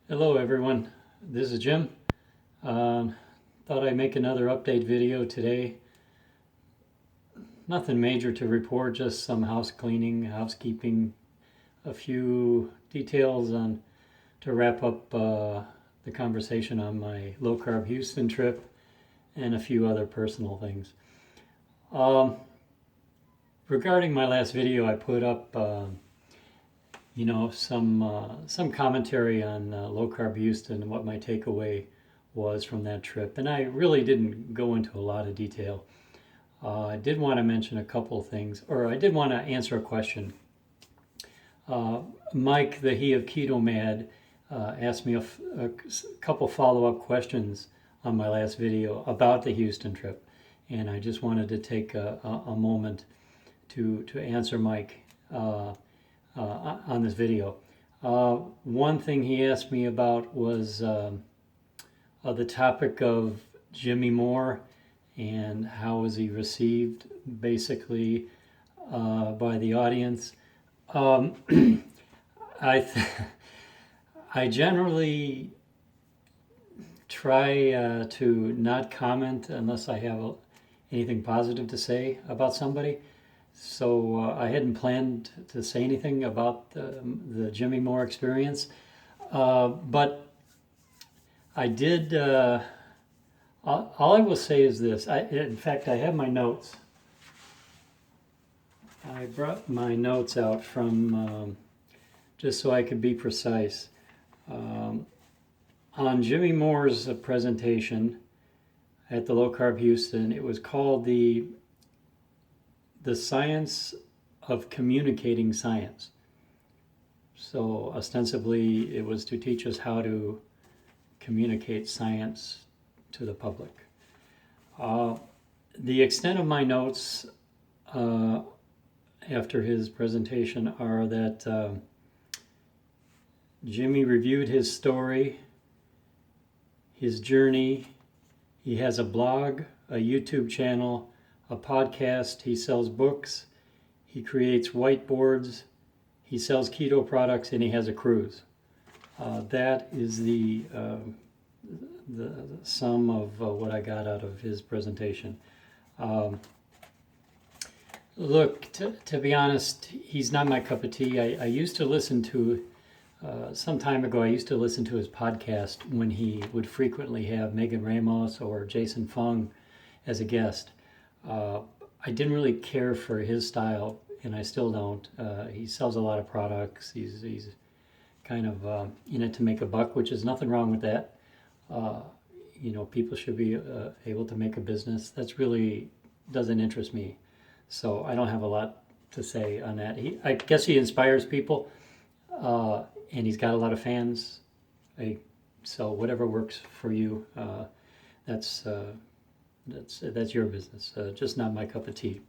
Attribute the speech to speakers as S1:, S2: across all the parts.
S1: Hello everyone, this is Jim. Um, Thought I'd make another update video today. Nothing major to report, just some house cleaning, housekeeping, a few details on to wrap up the conversation on my Low-carb Houston trip, and a few other personal things. Um, Regarding my last video, I put up some commentary on Low-carb Houston and what my takeaway was from that trip, and I really didn't go into a lot of detail. I did want to mention a couple of things, or I did want to answer a question. Mike, the he of Keto Mad, asked me a couple follow-up questions on my last video about the Houston trip, and I just wanted to take a moment to answer Mike on this video. One thing he asked me about was the topic of Jimmy Moore and how was he received basically by the audience. I I generally try to not comment unless I have anything positive to say about somebody. So I hadn't planned to say anything about the Jimmy Moore experience, but I did. All I will say is this. In fact, I have my notes. I brought my notes out from just so I could be precise. On Jimmy Moore's presentation at the Low-carb Houston, it was called the science of communicating science. So ostensibly, it was to teach us how to communicate science to the public. The extent of my notes after his presentation are that Jimmy reviewed his story, his journey. He has a blog, a YouTube channel, a podcast. He sells books. He creates whiteboards. He sells keto products, and he has a cruise. That is the sum of what I got out of his presentation. Look, to be honest, he's not my cup of tea. I used to listen to, some time ago, I used to listen to his podcast when he would frequently have Megan Ramos or Jason Fung as a guest. I didn't really care for his style, and I still don't. He sells a lot of products. He's kind of in it to make a buck, which is nothing wrong with that. People should be able to make a business. That's really doesn't interest me. So I don't have a lot to say on that. I guess he inspires people, and he's got a lot of fans. So whatever works for you, that's your business. Just not my cup of tea.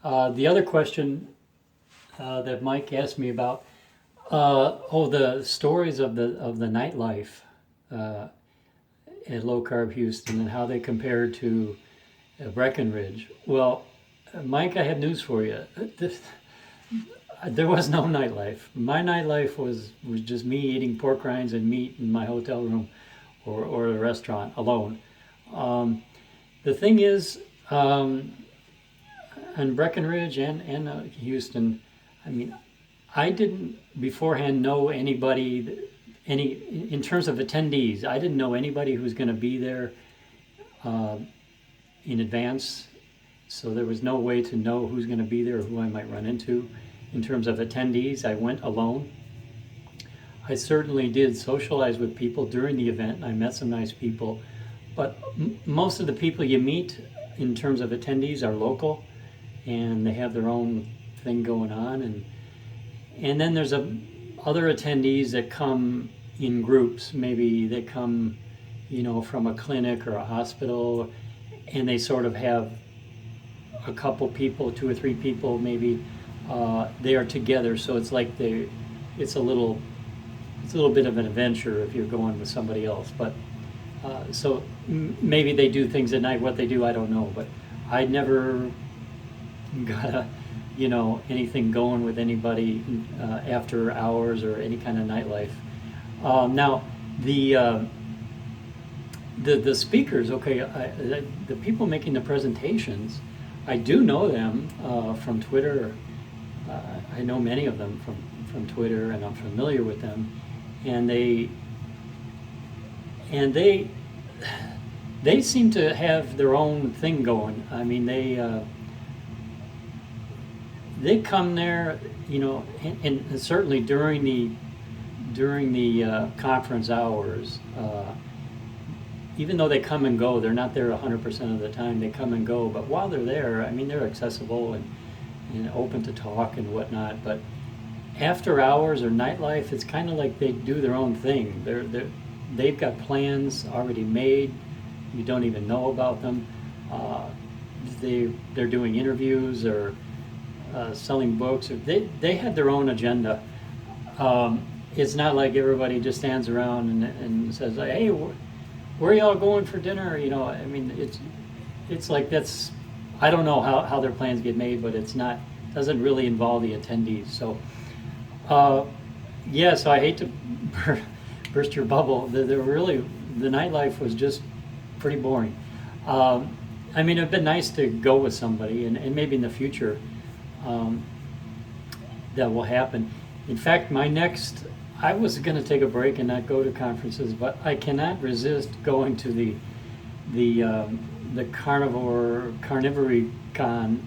S1: The other question that Mike asked me about, the stories of the nightlife at Low-carb Houston and how they compared to Breckenridge. Well, Mike, I have news for you. There was no nightlife. My nightlife was just me eating pork rinds and meat in my hotel room or a restaurant alone. The thing is, in Breckenridge and Houston, I mean, I didn't beforehand know anybody, in terms of attendees, I didn't know anybody who was going to be there in advance. So there was no way to know who's going to be there or who I might run into. In terms of attendees, I went alone. I certainly did socialize with people during the event, and I met some nice people. But most of the people you meet in terms of attendees are local, and they have their own thing going on. And then there's other attendees that come in groups. Maybe they come, from a clinic or a hospital, and they sort of have a couple people, 2 or 3 people maybe, they are together. So it's like it's a little bit of an adventure if you're going with somebody else. But so maybe they do things at night. What they do, I don't know. But I never got anything going with anybody after hours or any kind of nightlife. Now, the the speakers, okay, the people making the presentations, I do know them from Twitter. I know many of them from Twitter, and I'm familiar with them, and they seem to have their own thing going. I mean, they come there, you know, and certainly during the conference hours. Even though they come and go, they're not there 100% of the time. They come and go, but while they're there, I mean, they're accessible and open to talk and whatnot. But after hours or nightlife, it's kind of like they do their own thing. They've got plans already made. You don't even know about them. They're doing interviews or selling books. Or they have their own agenda. It's not like everybody just stands around and says, "Hey, where are y'all going for dinner?" You know, I mean, it's like that's, I don't know how their plans get made, but doesn't really involve the attendees. So, yeah, so I hate to burst your bubble. The nightlife was just pretty boring. I mean, it'd been nice to go with somebody, and maybe in the future that will happen. In fact, I was going to take a break and not go to conferences, but I cannot resist going to the Carnivory Con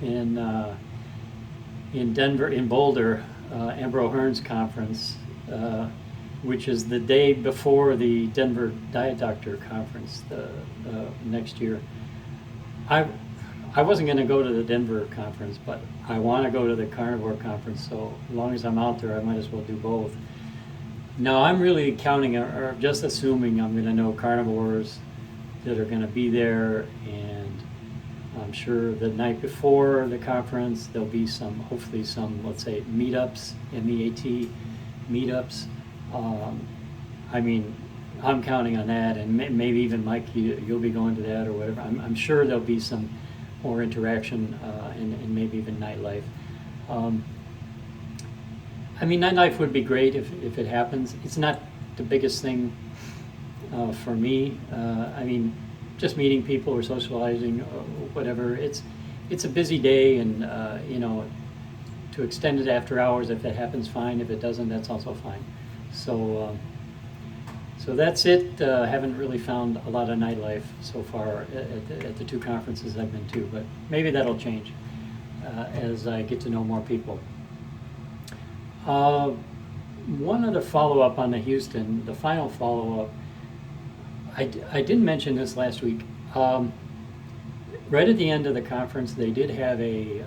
S1: in Denver, in Boulder, Ambro Hearn's conference, which is the day before the Denver Diet Doctor Conference next year. I wasn't going to go to the Denver conference, but I want to go to the Carnivore Conference, so as long as I'm out there, I might as well do both. Now, I'm really counting, or just assuming I'm going to know carnivores that are going to be there, and I'm sure the night before the conference, there'll be hopefully some, let's say, meetups, MEAT meetups. I mean, I'm counting on that, and maybe even Mike, you'll be going to that or whatever. I'm sure there'll be some more interaction and maybe even nightlife. I mean, nightlife would be great if it happens. It's not the biggest thing for me. I mean, just meeting people or socializing or whatever. It's a busy day, and you know, to extend it after hours, if that happens, fine. If it doesn't, that's also fine. So that's it. Haven't really found a lot of nightlife so far at the two conferences I've been to, but maybe that'll change as I get to know more people. One other follow-up on the Houston, the final follow-up, I didn't mention this last week. Right at the end of the conference, they did have a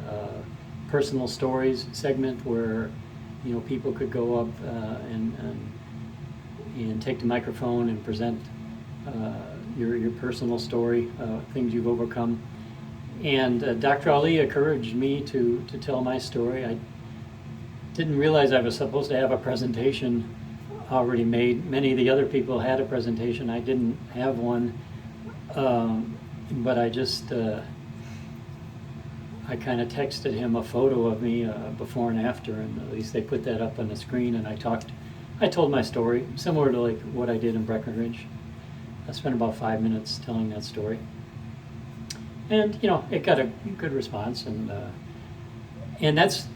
S1: personal stories segment where, you know, people could go up and take the microphone and present your personal story, things you've overcome. And Dr. Ali encouraged me to tell my story. I didn't realize I was supposed to have a presentation already made. Many of the other people had a presentation. I didn't have one, but I just I kind of texted him a photo of me before and after, and at least they put that up on the screen, and I told my story, similar to like what I did in Breckenridge. I spent about 5 minutes telling that story. And, you know, it got a good response, and that's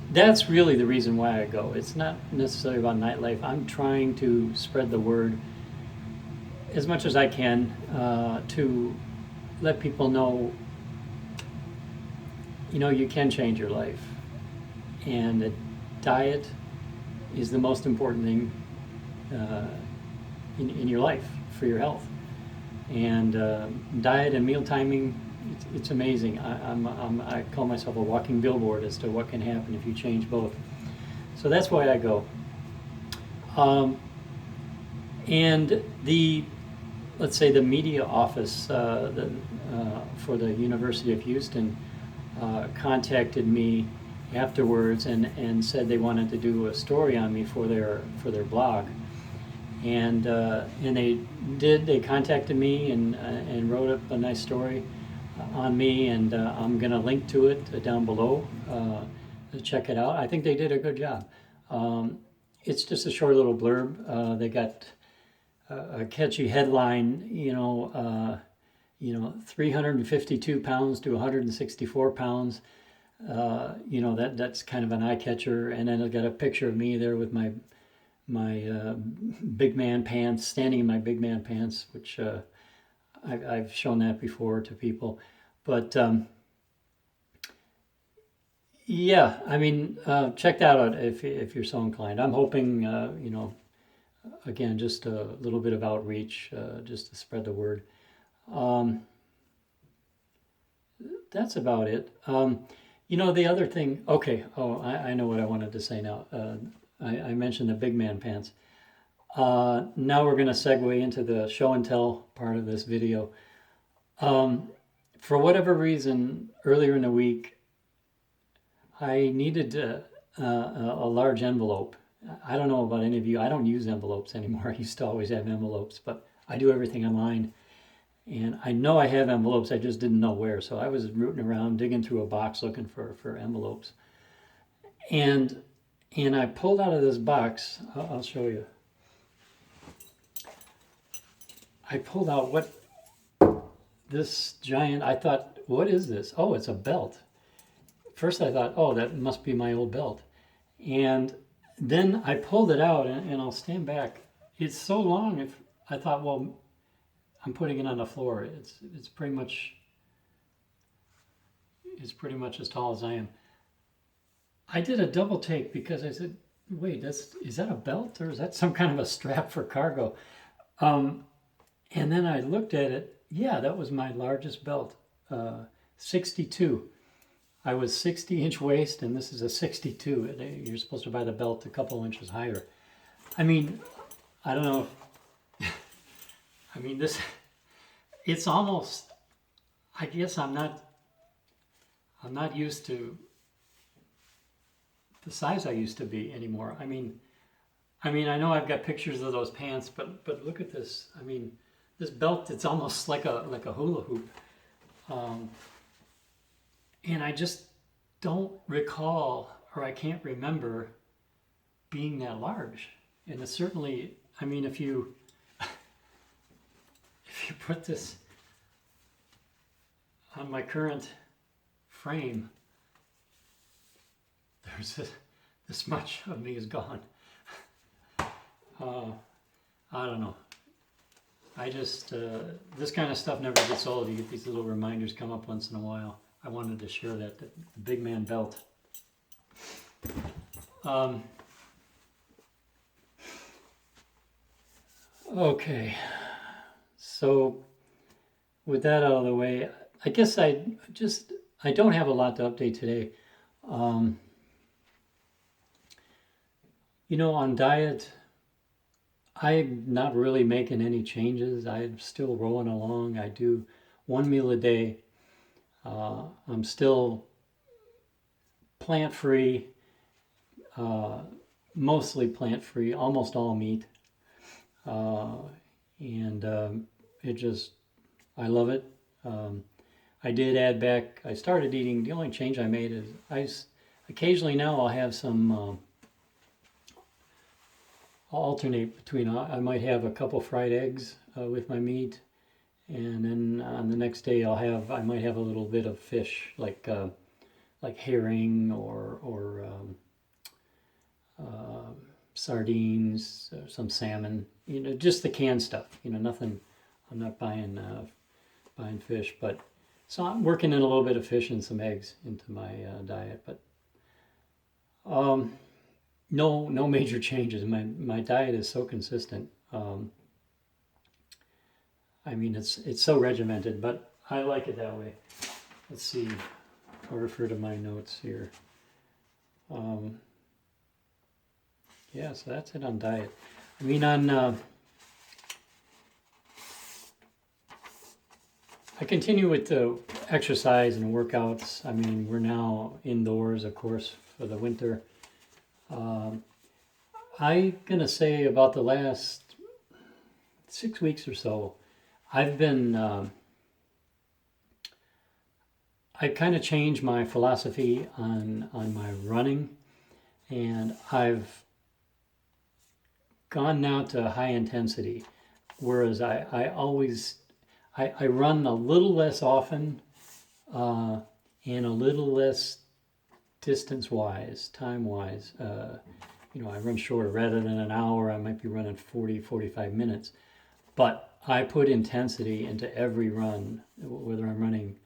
S1: really the reason why I go. It's not necessarily about nightlife. I'm trying to spread the word as much as I can to let people know, you know, you can change your life. And a diet is the most important thing in your life for your health. And diet and meal timing, it's amazing. I call myself a walking billboard as to what can happen if you change both. So that's why I go. And let's say the media office for the University of Houston contacted me afterwards and said they wanted to do a story on me for their blog. And they did. They contacted me and wrote up a nice story on me, and I'm going to link to it down below to check it out. I think they did a good job. it's just a short little blurb. They got a catchy headline, 352 pounds to 164 pounds. That's kind of an eye catcher. And then I got a picture of me there with my big man pants, standing in my big man pants, which I've shown that before to people. But yeah, I mean, check that out if you're so inclined. I'm hoping, again, just a little bit of outreach, just to spread the word. That's about it. The other thing, okay, I know what I wanted to say now. I mentioned the big man pants. Now we're going to segue into the show and tell part of this video. For whatever reason, earlier in the week, I needed a large envelope. I don't know about any of you. I don't use envelopes anymore. I used to always have envelopes, but I do everything online. And I know I have envelopes, I just didn't know where. So I was rooting around, digging through a box looking for envelopes. And I pulled out of this box, I'll show you. I pulled out this giant, I thought, what is this? Oh, it's a belt. First I thought, oh, that must be my old belt. And then I pulled it out, and I'll stand back. It's so long, I thought, well, I'm putting it on the floor. It's pretty much as tall as I am. I did a double take because I said, wait, is that a belt, or is that some kind of a strap for cargo? And then I looked at it. Yeah, that was my largest belt, 62. I was 60-inch waist, and this is a 62. You're supposed to buy the belt a couple inches higher. I mean, I don't know. I mean, it's almost, I guess I'm not used to the size I used to be anymore. I mean, I know I've got pictures of those pants, but look at this. I mean, this belt, it's almost like a hula hoop. And I just don't recall, or I can't remember being that large. And it's certainly, I mean, if you put this on my current frame, there's this much of me is gone. I don't know. I just, this kind of stuff never gets old. You get these little reminders come up once in a while. I wanted to share that, the big man belt. Okay, so with that out of the way, I guess I don't have a lot to update today. On diet, I'm not really making any changes. I'm still rolling along. I do one meal a day. I'm still plant-free, mostly plant-free, almost all meat. I love it. I did add back, I started eating, the only change I made is occasionally now I'll have some, I'll alternate between, I might have a couple fried eggs with my meat, and then on the next day I might have a little bit of fish, like herring or sardines, some salmon, just the canned stuff, nothing, I'm not buying fish, but so I'm working in a little bit of fish and some eggs into my diet, but no major changes. My diet is so consistent. I mean, it's so regimented, but I like it that way. Let's see. I'll refer to my notes here. Yeah, so that's it on diet. I mean, I continue with the exercise and workouts. I mean, we're now indoors, of course, for the winter. I'm gonna say about the last 6 weeks or so, I've been, I kind of changed my philosophy on my running, and I've gone now to high intensity, whereas I run a little less often and a little less distance-wise, time-wise. I run shorter. Rather than an hour, I might be running 40, 45 minutes. But I put intensity into every run, whether I'm running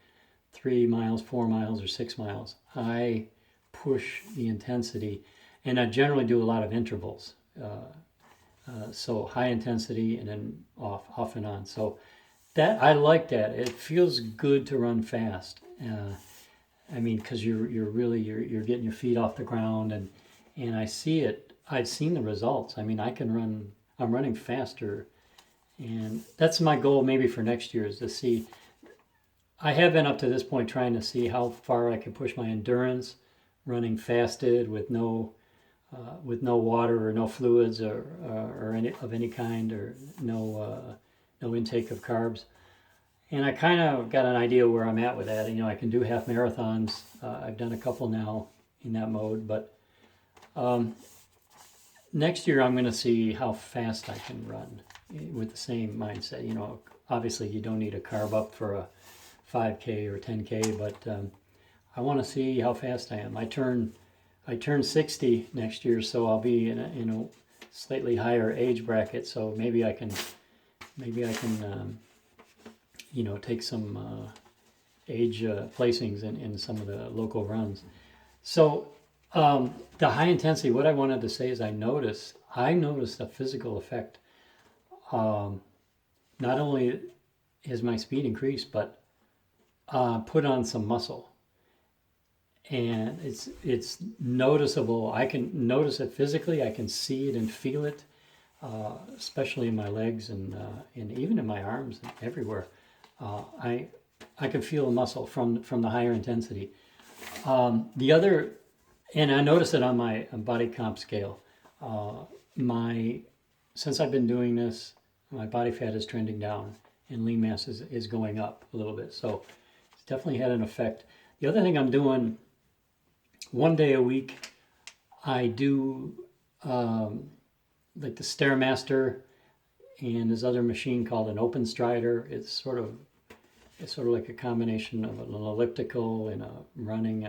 S1: 3 miles, 4 miles, or 6 miles. I push the intensity, and I generally do a lot of intervals. So high intensity and then off and on. So that I like that. It feels good to run fast. Because you're getting your feet off the ground, and I see it. I've seen the results. I'm running faster, and that's my goal maybe for next year, is to see. I have been up to this point trying to see how far I can push my endurance, running fasted with no water or no fluids or any kind, or no intake of carbs. And I kind of got an idea where I'm at with that. I can do half marathons. I've done a couple now in that mode, but next year I'm going to see how fast I can run with the same mindset. Obviously you don't need a carb up for a 5K or 10K, but I want to see how fast I am. I turn 60 next year, so I'll be in a slightly higher age bracket. So maybe I can take some age placings in some of the local runs. So the high intensity, what I wanted to say is I noticed a physical effect. Not only has my speed increased, but put on some muscle. And it's noticeable. I can notice it physically. I can see it and feel it, especially in my legs and even in my arms and everywhere. I can feel the muscle from the higher intensity. And I noticed it on my body comp scale. Since I've been doing this, my body fat is trending down and lean mass is going up a little bit. So it's definitely had an effect. The other thing I'm doing, one day a week, I do like the StairMaster and this other machine called an Open Strider. It's sort of like a combination of an elliptical and a running.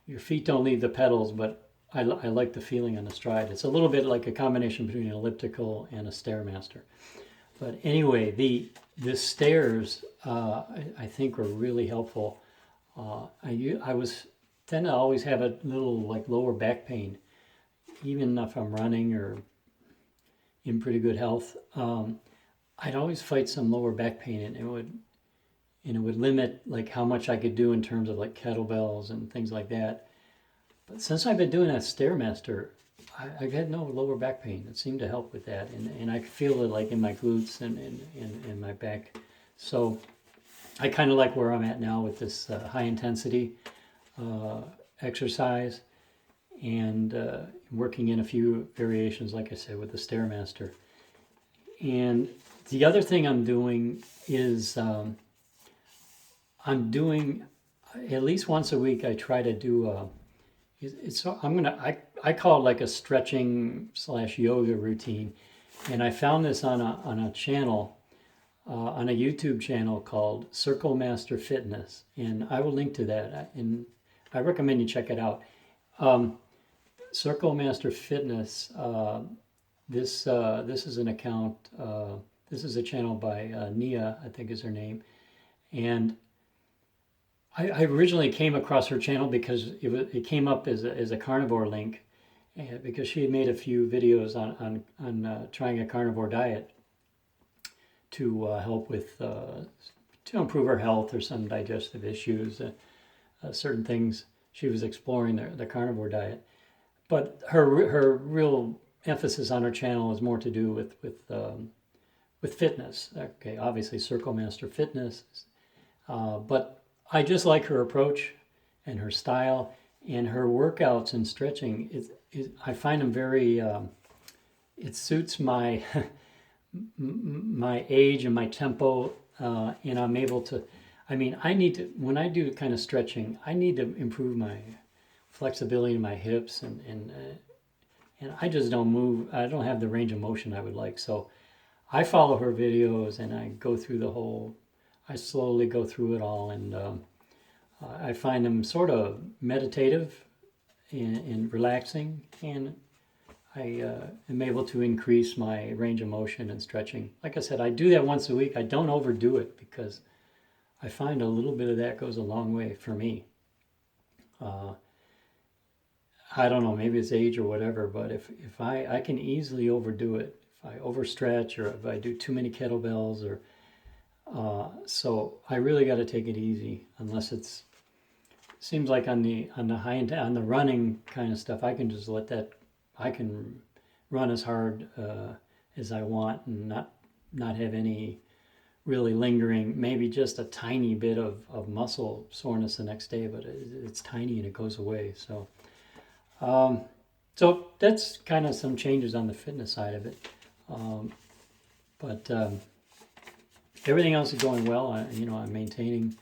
S1: Your feet don't leave the pedals, but I like the feeling on the stride. It's a little bit like a combination between an elliptical and a StairMaster. But anyway, the stairs I think were really helpful. I tend to always have a little like lower back pain, even if I'm running or in pretty good health. I'd always fight some lower back pain, and it would limit like how much I could do in terms of like kettlebells and things like that. But since I've been doing that StairMaster, I've had no lower back pain. It seemed to help with that, and I feel it like in my glutes and in my back. So I kind of like where I'm at now with this high intensity exercise, and working in a few variations, like I said, with the StairMaster. And the other thing I'm doing is I'm doing at least once a week. I try to do I call it like a stretching / yoga routine, and I found this on a channel, on a YouTube channel called CircleMaster Fitness, and I will link to that, and I recommend you check it out. CircleMaster Fitness. This is an account. This is a channel by Nia, I think is her name, and I originally came across her channel because it came up as a carnivore link, because she had made a few videos on trying a carnivore diet to help with to improve her health or some digestive issues, certain things she was exploring the carnivore diet. But her real emphasis on her channel is more to do with fitness. Okay, obviously CircleMaster Fitness, but I just like her approach and her style, and her workouts and stretching. I find them very. It suits my my age and my tempo, and I'm able to. I need to, when I do kind of stretching, I need to improve my flexibility in my hips and I just don't move. I don't have the range of motion I would like. So I follow her videos, and I slowly go through it all, and I find them sort of meditative and relaxing, and I am able to increase my range of motion and stretching. Like I said, I do that once a week. I don't overdo it because I find a little bit of that goes a long way for me. I don't know, maybe it's age or whatever, but if I can easily overdo it, if I overstretch or if I do too many kettlebells or so I really got to take it easy. Unless it's seems like on the on the running kind of stuff, I can just let that. I can run as hard as I want and not have any really lingering, maybe just a tiny bit of muscle soreness the next day, but it's tiny and it goes away. So that's kind of some changes on the fitness side of it. But everything else is going well. I'm maintaining,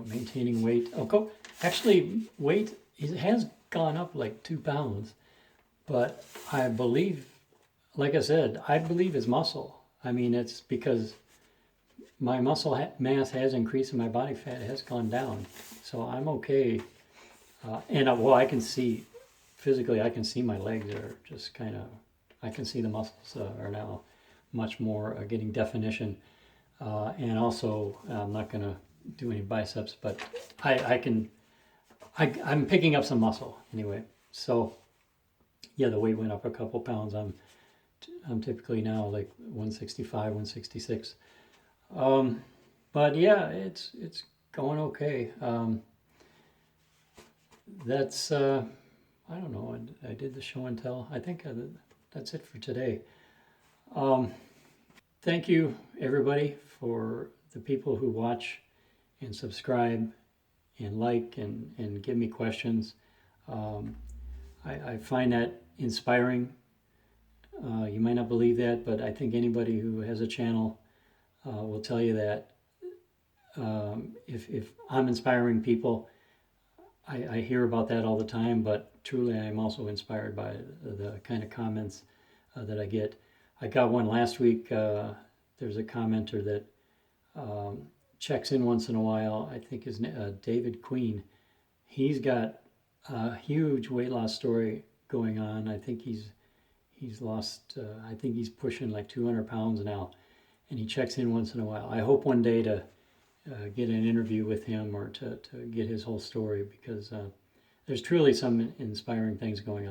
S1: maintaining weight. Oh, actually, weight has gone up like 2 pounds, but I believe, like I said, I believe it's muscle. I mean, it's because my muscle mass has increased and my body fat has gone down. So I'm okay. I can see, physically, I can see my legs are just kind of, I can see the muscles are now much more getting definition. And also, I'm not going to do any biceps, but I'm picking up some muscle anyway. So yeah, the weight went up a couple pounds. I'm typically now like 165, 166. But yeah, it's going okay. That's I don't know. I did the show and tell. I think that's it for today. Thank you everybody for the people who watch and subscribe and like and give me questions. I find that inspiring. You might not believe that, but I think anybody who has a channel will tell you that if I'm inspiring people, I hear about that all the time, but truly I'm also inspired by the kind of comments that I get. I got one last week. There's a commenter that checks in once in a while. I think his David Queen. He's got a huge weight loss story going on. I think he's lost, I think he's pushing like 200 pounds now, and he checks in once in a while. I hope one day to get an interview with him or to get his whole story, because there's truly some inspiring things going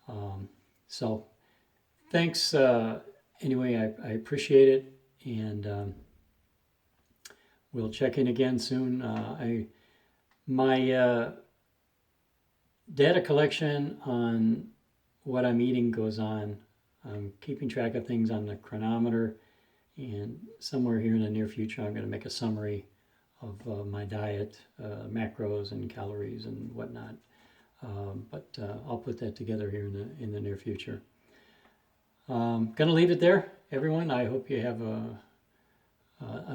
S1: on. So thanks anyway, I appreciate it, and we'll check in again soon. My data collection on what I'm eating goes on. I'm keeping track of things on the chronometer, and somewhere here in the near future I'm going to make a summary of my diet, macros and calories and whatnot. But I'll put that together here in the near future. Going to leave it there, everyone. I hope you have a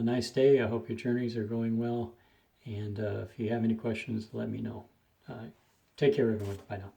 S1: nice day. I hope your journeys are going well. And if you have any questions, let me know. Take care, everyone. Bye now.